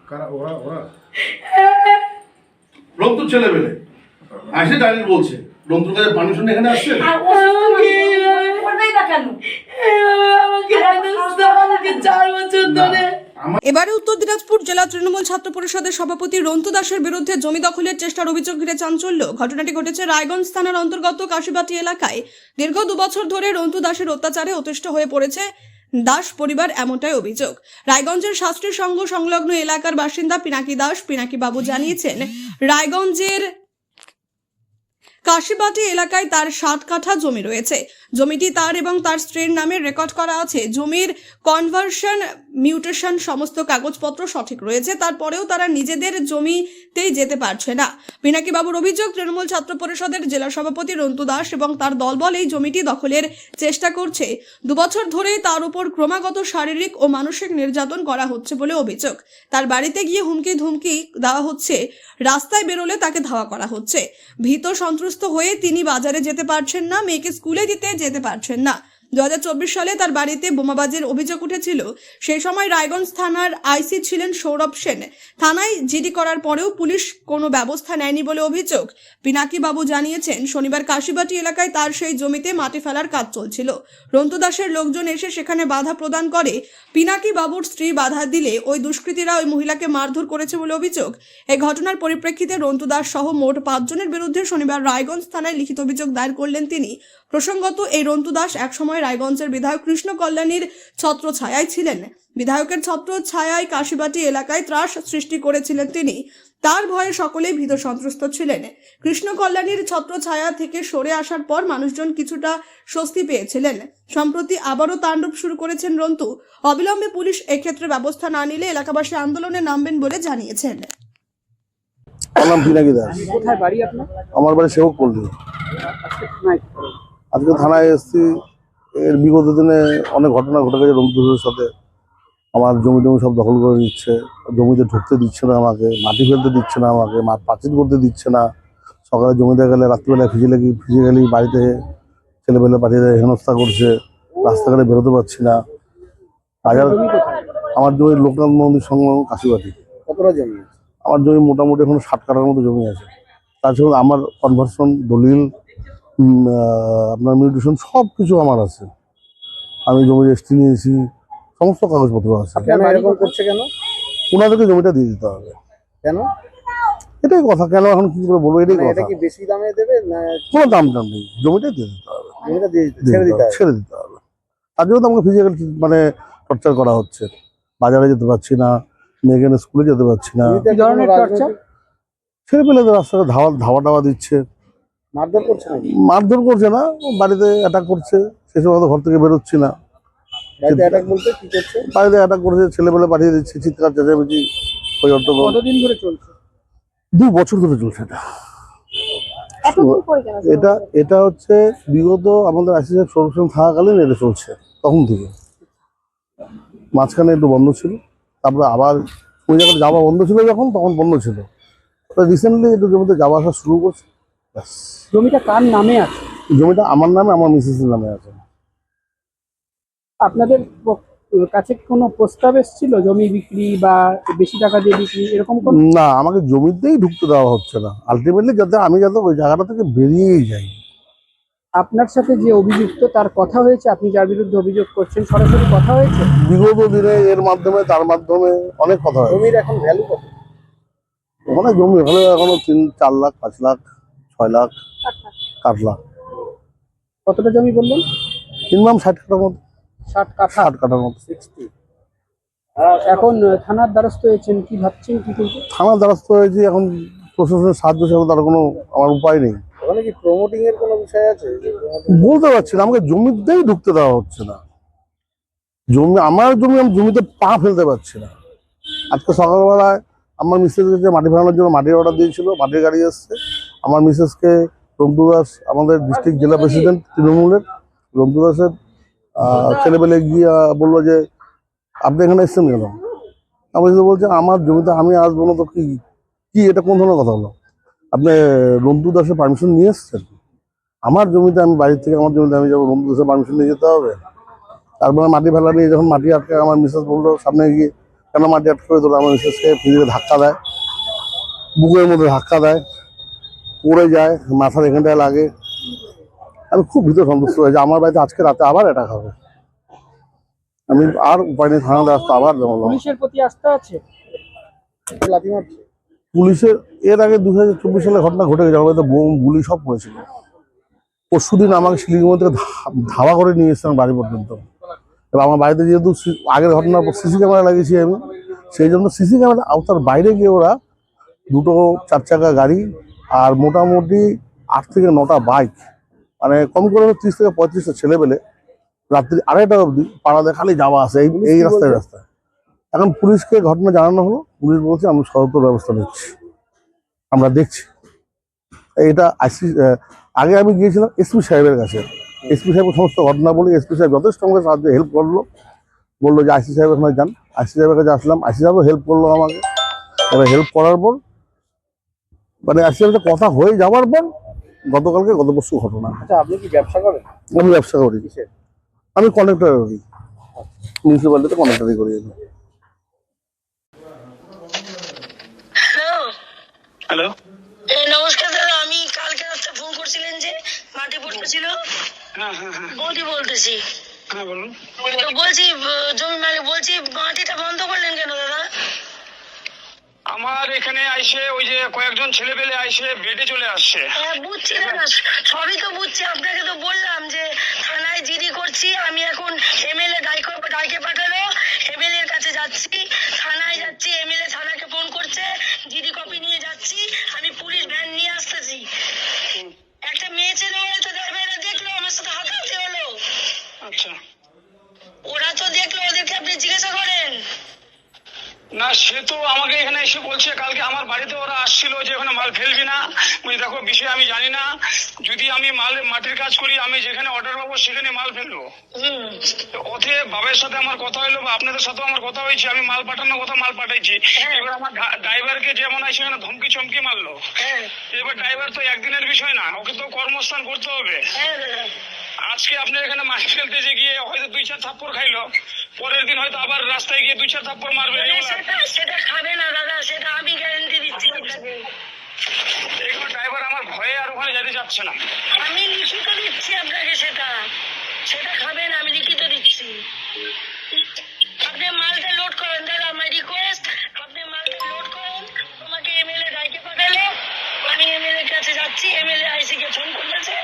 কারা ওরা ওরা রন্তু ছেলে পেলে আসে ডাইরেক্ট বলছে রন্তুর কাছে পারমিশন এখানে আসছে এবারে উত্তর দিনাজপুর জেলা তৃণমূল ছাত্র পরিষদের সভাপতি রন্তু দাসের বিরুদ্ধে জমি দখলের চেষ্টার অভিযোগ ঘিরে চাঞ্চল্য। ঘটনাটি ঘটেছে রায়গঞ্জ থানার অন্তর্গত কাশীবাটি এলাকায়। দীর্ঘ 2 বছর ধরে রন্তু দাসের অত্যাচারে অতিষ্ঠ হয়ে পড়েছে দাস পরিবার, এমনটাই অভিযোগ। রায়গঞ্জের শাস্ত্রী সংঘ সংলগ্ন এলাকার বাসিন্দা পিনাকি দাস, পিনাকি বাবু জানিয়েছেন, রায়গঞ্জের কাশীবাটি এলাকায় তার 7 কাঠা জমি রয়েছে। জমিটি তার এবং তার স্ত্রীর নামে রেকর্ড করা আছে। জমির কনভার্সন, মিউটেশন সমস্ত কাগজপত্র সঠিক রয়েছে, তারপরেও তারা নিজেদের জমিতেই যেতে পারছে না। পিনাকি বাবুর অভিযোগ, তৃণমূল ছাত্র পরিষদের জেলা সভাপতি রন্তু দাস এবং তার দলবল এই জমিটি দখলের চেষ্টা করছে। 2 বছর ধরে তার উপর ক্রমাগত শারীরিক ও মানসিক নির্যাতন করা হচ্ছে বলে অভিযোগ। তার বাড়িতে গিয়ে হুমকি ধুমকি দেওয়া হচ্ছে, রাস্তায় বেরোলে তাকে ধাওয়া করা হচ্ছে। ভীত সন্ত্রস্ত হয়ে তিনি বাজারে যেতে পারছেন না, মেয়েকে স্কুলে দিতে যেতে পারছেন না। 2024 সালে তার বাড়িতে বোমাবাজির অভিযোগ উঠেছিল। সেই সময় রায়গঞ্জ থানার আইসি ছিলেন সৌরভ সেন। থানায় জিডি করার পরেও পুলিশ কোনো ব্যবস্থা নেয়নি বলে অভিযোগ। পিনাকি বাবু জানিয়েছেন, শনিবার কাশীবাটি এলাকায় তার সেই জমিতে মাটি ফেলার কাজ চলছিল। রন্তু দাসের লোকজন এসে সেখানে বাধা প্রদান করে। পিনাকি বাবুর স্ত্রী বাধা দিলে ওই দুষ্কৃতীরা ওই মহিলাকে মারধর করেছে বলে অভিযোগ। এই ঘটনার পরিপ্রেক্ষিতে রন্তু দাস সহ মোট 5 জনের বিরুদ্ধে শনিবার রায়গঞ্জ থানায় লিখিত অভিযোগ দায়ের করলেন তিনি। প্রসঙ্গত, এই রন্তু দাস একসময় রায়গঞ্জের বিধায়ক কৃষ্ণ কল্যাণীর ছত্রছায়ায় ছিলেন। বিধায়কের ছত্রছায়ায় কাশীবাটি এলাকায় ত্রাস সৃষ্টি করেছিলেন তিনি। তার ভয়ে সকলেই ভীত সন্ত্রস্ত ছিলেন। কৃষ্ণ কল্যাণীর ছত্রছায়া থেকে সরে আসার পর মানুষজন কিছুটা স্বস্তি পেয়েছিলেন। সম্প্রতি আবারও তাণ্ডব শুরু করেছেন রন্তু। অবিলম্বে পুলিশ এক্ষেত্রে ব্যবস্থা না নিলে এলাকাবাসী আন্দোলনে নামবেন বলে জানিয়েছেন। আমার নাম পিনাকি দাস। কোথায় বাড়ি আপনার? আমার বাড়ি সেবকপল্লী। আজকে থানায় আজকে থানায় এসেছি। এর বিগত দিনে অনেক ঘটনা ঘটে গেছে রংপুরের সাথে। আমার জমি টমি সব দখল করে দিচ্ছে, জমিতে ঢুকতে দিচ্ছে না আমাকে, মাটি ফেলতে দিচ্ছে না আমাকে, পাঁচিল করতে দিচ্ছে না। সকালে জমিতে গেলে রাত্রিবেলায় ফিজিক্যালি বাড়িতে ছেলেপেলে পাঠিয়ে হেনস্থা করছে, রাস্তাঘাটে বেরোতে পারছি না। বাজার জমি কোথায়? আমার জমি লোকনাথ মন্দির সংলগ্ন কাশীবাটি। কতটা জমি আছে? আমার জমি মোটামুটি এখন 60 কাঠার মতো জমি আছে। তার সঙ্গে আমার কনভার্সন, দলিল, আপনার মিউটেশন সব কিছু আমার আছে। আমি জমি রেজিস্ট্রি নিয়েছি, সমস্ত কাগজপত্র আছে। কেন এরকম করছে? কেন ওনাদেরকে জমিটা দিয়ে দিতে হবে। কেন এটাই কথা। কেন এখন কি করে বলবো, এটাই এটা কথা। কি বেশি দামে দেবে না কোনো দাম টাম নেই, জমিটাই দিয়ে দিতে হবে, জমিটা ছেড়ে দিতে হবে? ছেড়ে দিতে হবে। তার জন্য তো আমাকে ফিজিক্যাল মানে টর্চার করা হচ্ছে। বাজারে যেতে পারছি না, মেয়েকে স্কুলে যেতে পারছি না। কি ধরনের টর্চার? ছেলেপেলেদের রাস্তায় ধাওয়া দিচ্ছে, মারধর করছে নাকি? মারধর করছে না, বাড়িতে অ্যাটাক করছে। সেই সময় তো ঘর থেকে বেরোচ্ছি না। বাড়িতে অ্যাটাক বলতে কি করছে? বাড়িতে অ্যাটাক করেছে, ছেলেপেলে পাঠিয়ে দিচ্ছে, চিৎকার চেঁচামেচি ওই অর্থ। কতদিন ধরে চলছে? 2 বছর ধরে চলছে এটা। এটা হচ্ছে বিগত আমাদের আইসিসির সরকার থাকাকালীন এটা চলছে, তখন থেকে। মাঝখানে একটু বন্ধ ছিল, তারপরে আবার ওই জায়গায় যাওয়া বন্ধ ছিল যখন, তখন বন্ধ ছিল। রিসেন্টলি একটু জমিতে যাওয়া আসা শুরু করছে। জমিটা কার নামে আছে? জমিটা আমার নামে, আমার মিসেসের নামে আছে। আপনাদের কাছে কোনো প্রস্তাব এসেছিল জমি বিক্রি বা বেশি টাকা দিয়ে বিক্রি, এরকম কোন? না, আমাকে জমিতেই ঢুকতে দেওয়া হচ্ছে না। আলটিমেটলি যাতে আমি ওই জায়গাটা থেকে বেরিয়েই যাই। আপনার সাথে যে অভিযুক্ত তার কথা হয়েছে? আপনি যার বিরুদ্ধে অভিযোগ করছেন সরাসরি কথা হয়েছে? বিগত দিনে এর মাধ্যমে, তার মাধ্যমে অনেক কথা হয়। জমির এখন ভ্যালু কত? ওখানে জমি হলে এখনো 3-4 লাখ, 5 লাখ, 6 লাখ, 8 লাখ। কতটা জমি বললেন? মিনিমাম 60 কাঠার মতো। 60 কাঠা। 60 কাঠার মতো। 60। এখন থানার দ্বারস্থ হয়েছেন, কি ভাবছেন কি করবেন? থানার দ্বারস্থ হয়েছি, এখন প্রশাসনের সাহায্য ছাড়া তার কোনো আমার উপায় নেই। ওখানে কি প্রমোটিং এর কোনো বিষয় আছে? বলতে পারছি না, আমাকে জমিতেই ঢুকতে দেওয়া হচ্ছে না। আমার জমি, আমি জমিতে পা ফেলতে পারছি না। আজকে সকালবেলায় আমার মিসেসকে মাটি ফেলানোর জন্য মাটির অর্ডার দিয়েছিল, মাটির গাড়ি এসছে। আমার মিসেসকে রন্তু দাস, আমাদের ডিস্ট্রিক্ট জেলা প্রেসিডেন্ট তৃণমূলের, রন্তু দাসের ছেলেপেলে গিয়ে বললো যে আপনি এখানে এসছেন কেন? আমি বলছে আমার জমিতে আমি আসবো না তো কি এটা কোন ধরনের কথা হলো? আপনি রন্তু দাসের পারমিশন নিয়ে এসছেন? আমার জমিতে, আমি বাড়ির থেকে আমার জমিতে আমি যাবো, রন্তু দাসের পারমিশন নিয়ে যেতে হবে? তারপরে মাটি ফেলা নিয়ে যখন মাটি আটকে, আমার মিসেস বললো সামনে গিয়ে কেন মাটি আটকে দিল, আমার মিসেসকে ফ্রিজে ধাক্কা দেয়, বুকের মধ্যে ধাক্কা দেয়, পড়ে যায়, মাথার এখানটায় লাগে। আমি খুব ভীত সন্তুষ্ট হয়েছি, আমার বাড়িতে আজকে রাতে আবার অ্যাটাক হবে। আমি আর উপায় নেই, থানাতে আসতে আবার জমালাম। পুলিশের প্রতি আস্থা আছে? লাথি মারছে পুলিশের এর আগে 2024 সালে ঘটনা ঘটে গেছে, আমার বাড়িতে বোম গুলি সব পড়েছিল। পরশুদিন আমাকে শিলিগুড়ি থেকে ধাওয়া করে নিয়ে এসেছেন বাড়ি পর্যন্ত। এবার আমার বাড়িতে যেহেতু আগের ঘটনার পর সিসি ক্যামেরা লাগিয়েছি আমি, সেই জন্য সিসি ক্যামেরা আওতার বাইরে গিয়ে ওরা 2টো 4 চাকা গাড়ি আর মোটামুটি 8 থেকে 9টা বাইক, মানে কম করে 30 থেকে 35টা ছেলেবেলে রাত্রি 2:30টা অবধি পাড়াতে খালি যাওয়া আসে এই রাস্তায়। এখন পুলিশকে ঘটনা জানানো হলো, পুলিশ বলছে আমি সতর্ক ব্যবস্থা নিচ্ছি, আমরা দেখছি। এটা আগে আমি গিয়েছিলাম এসপি সাহেবের কাছে, এসপি সাহেব সমস্ত ঘটনা বলি, এসপি সাহেব যথেষ্ট আমাকে সাহায্য হেল্প করলো, বললো যে আইসি সাহেবের সময় যান। আইসি সাহেবের কাছে আসলাম, আইসি সাহেবও হেল্প করলো আমাকে। এবার হেল্প করার পর মানে আইসি সাহেবের কথা হয়ে যাওয়ার পর গত পরশু ঘটনা। আচ্ছা, আপনি কি ব্যবসা করেন? আমি ব্যবসা করি, আমি কন্ডাক্টর করি, মিউনিসিপ্যালিটিতে কন্ডাক্টারি করি। হ্যালো, নমস্কার দাদা, আমি কালকে রাতে ফোন করছিলেন যে মাটি পড়তেছিল। হ্যাঁ, বৌদি বলতেছি। বলুন। তো বলছি জমি মালিক, বলছি মাটিটা বন্ধ করলেন কেন দাদা? আমার এখানে আইসে ওই যে কয়েকজন ছেলেপেলে আইসে বেডে চলে আসছে। হ্যাঁ বুঝছি দাদা, সবই তো বুঝছি। আপনাকে তো বললাম যে থানায় জিডি করছি আমি, এখন এমএলএ ডাইকে পাঠালো, এমএলএ এর কাছে যাচ্ছি, থানায় যাচ্ছি, এমএলএ থানাকে ফোন করছে, জিডি কপি নিয়ে যাচ্ছি, আমি পুলিশ ভ্যান নিয়ে আসতেছি। একটা মেয়ে ছেলে ওরা তো দেখলো, আমার সাথে হাতাহাতি হলো। আচ্ছা, ওরা তো দেখলো, ওদেরকে আপনি জিজ্ঞাসা করেন। না সে তো আমাকে এখানে এসে বলছে কালকে আমার বাড়িতে ওরা আসছিল যে ওখানে মাল ফেলবি না। দেখো বিষয় আমি জানি না, যদি আমি মাটির কাজ করি, আমি যেখানে অর্ডার পাবো সেখানে মাল ফেলবো। ওতে বাবার সাথে আমার কথা হইলো বা আপনাদের সাথেও আমার কথা হয়েছে, আমি মাল পাঠানোর কথা মাল পাঠাইছি। এবার আমার ড্রাইভারকে যেমন আছে সেখানে ধমকি চমকি মারলো। এবার ড্রাইভার তো একদিনের বিষয় না, ওকে তো কর্মস্থান করতে হবে। আজকে আপনার এখানে মাছ ফেলতে যে গিয়ে হয়তো 2-4 থাপ্পড় খাইলো, পরের দিন হয়তো আবার রাস্তায় গিয়ে 2-4 থাপ্পড় মারবে। সেটা খাবে না দাদা, সেটা আমি গ্যারান্টি দিচ্ছি আপনাকে। এগুলো ড্রাইভার আমার ভয়ে আর ওখানে যেতে চাচ্ছে না। আমি লিখিত দিচ্ছি আপনাকে, সেটা খাবে না, আমি লিখিত দিচ্ছি। আপনি মালটা লোড করেন দাদা, আমার রিকোয়েস্ট, আপনি মালটা লোড করেন। তোমাকে এমএলএ ডাইকে পাঠালো, আমি এমএলএ কাছে যাচ্ছি, এমএলএ আইসি কে ফোন করেছে,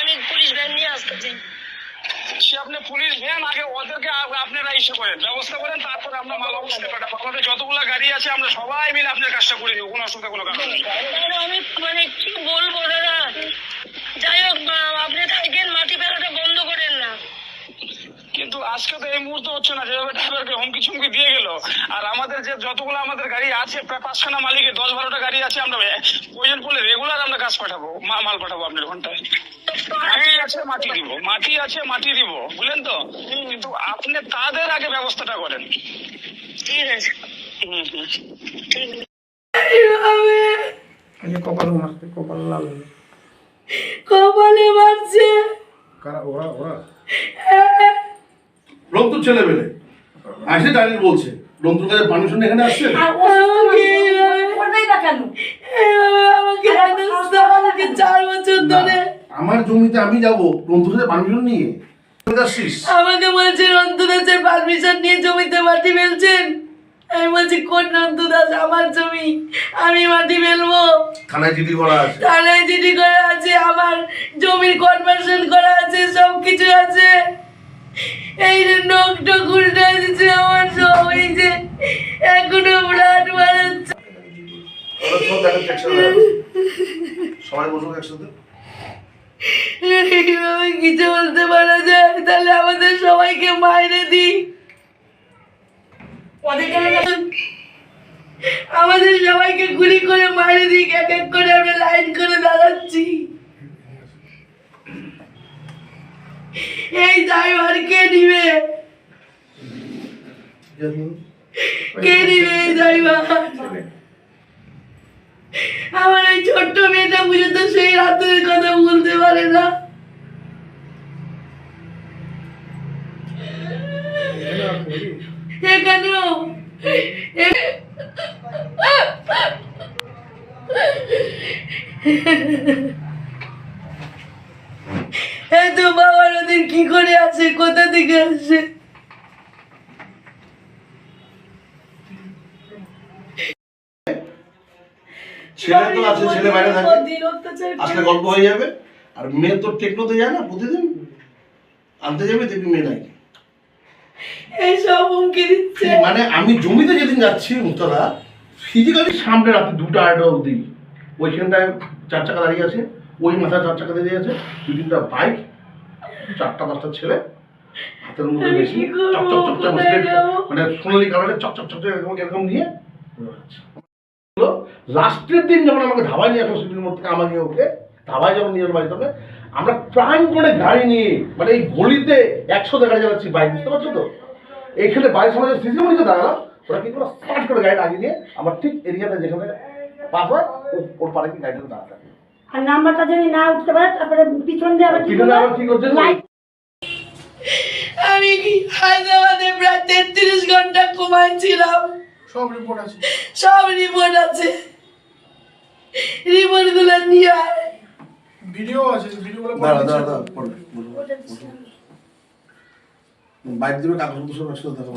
আমি পুলিশ ভ্যান নিয়ে আসতেছি। সে আপনি পুলিশ ভ্যান আগে ওদেরকে আপনারা ইস্যু করেন, ব্যবস্থা করেন, তারপরে আমরা মাল অবস্থায় পাঠাবো। আমাদের যতগুলো গাড়ি আছে আমরা সবাই মিলে আপনার কাজটা করে দেবো, কোনো অসুবিধা কোনো কারণ নেই। আমি মানে কি বলবো দাদা, যাই হোক আপনি থাকেন, মাটি ফেলাটা বন্ধ করেন না। কিন্তু আজকে তো এই মুহূর্তে হচ্ছে না, যেভাবে ড্রাইভারকে হুমকি চুমকি দিয়ে গেল। আর আমাদের যে যতগুলো আমাদের গাড়ি আছে প্রায় 5খানা মালিকের 10-12টা গাড়ি আছে, আমরা প্রয়োজন পড়লে রেগুলার আমরা কাজ পাঠাবো, মাল পাঠাবো আপনার ঘন্টায়। মাটি আছে মাটি দিব, মাটি আছে মাটি দিব, বুঝলেন তো। কিন্তু আপনি তাদের আগে ব্যবস্থাটা করেন। ঠিক আছে। কপালে মারছে, কপালে লাল হলো। কপালে মারছে। রংতুর ছেলেবেলে আসে ডাইরেক্ট বলছে রংতুর কাছে পারমিশন এখানে আসছে। আমাকে 4 বছর ধরে আমার জমিতে আমি যাবো রংতুর কাছে পারমিশন নিয়ে আসছিস? আমাকে বলছে রন্তু দাসের পারমিশন নিয়ে জমিতে মাটি ফেলছেন। আমি বলছি কোন রন্তু দাস, আমার জমি, আমি মাটি ফেলবো। থানায় জিডি করা আছে, থানায় জিডি করা আছে, আমার জমির কনভার্সন করা আছে, সব কিছু আছে। এই যে নখটা উল্টে দিচ্ছে আমার, সব এই যে এখনো ব্লাড বাড়াচ্ছে। সবাই বসুক একসাথে। এইভাবে কিছু বলতে পারা যায়? তাহলে আমাদের সবাইকে মাইরে দিই, আমাদের সবাইকে গুলি করে মাইরে দিই, এক এক করে আমরা লাইন করে দাঁড়াচ্ছি। এই ড্রাইভার কে নিবে? কে নিবে এই ড্রাইভার? আমার এই ছোট্ট মেয়েটা পর্যন্ত সেই রাতের কথা বলতে পারে না। এখানেও এই তো বাবার ওদের কি করে আসে, কোথা থেকে আসে? ছেলে তো আছে, ছেলে বাইরে থাকে, দিন অত্যাচার আসলে গল্প হয়ে যাবে। আর মেয়ে তো টেকনোতে যায় না, প্রতিদিন আনতে যাবে, দেখবি মেয়ে নাই। এইসব হুমকি দিচ্ছে। মানে আমি জমিতে যেদিন যাচ্ছি মুক্তদা, ফিজিক্যালি সামনে রাতে 2টা-2:30 অবধি ওইখানটায় 4 চাকা দাঁড়িয়ে আছে, ওই মাথায় 4 চাকা দাঁড়িয়ে আছে, 2-3টা বাইক, 4টা-5টা ছেলে, হাতের মধ্যে বেশি চকচক চকচক মানে সোনালি কালারের চকচক চকচক এরকম এরকম নিয়ে লাস্টের দিন যখন আমাকে ধাবায় নিয়ে আসলো, সিটির মধ্যে থেকে আমাকে ওকে ধাবায় যখন নিয়ে বাড়িতে হবে, আমরা প্রাণপণে গাড়ি নিয়ে মানে এই গলিতে 100তে গাড়ি চালাচ্ছি বাইক, বুঝতে পারছো তো? এইখানে বাড়ির সামনে সিসি মনিতে দাঁড়ালাম, ওরা কি করে স্টার্ট করে গাড়িটা আগে নিয়ে আমার ঠিক এরিয়াটা যেখানে পাস হয় ওর পারে কি গাড়িটা দাঁড়াতে। আর নাম্বারটা যদি না উঠতে পারে তারপরে পিছন দিয়ে আবার পিছনে আবার কি করছে? আমি কি হায়দ্রাবাদে প্রায় 33 ঘন্টা ঘুমাইছিলাম। সব রিপোর্ট আছে, সব রিপোর্ট আছে, রিপোর্ট গুলো নিয়ে আয়। ভিডিও আছে, ভিডিওগুলো দাঁড়া বাইরে দিবে, কাগজপত্র সব একসাথে দেখো।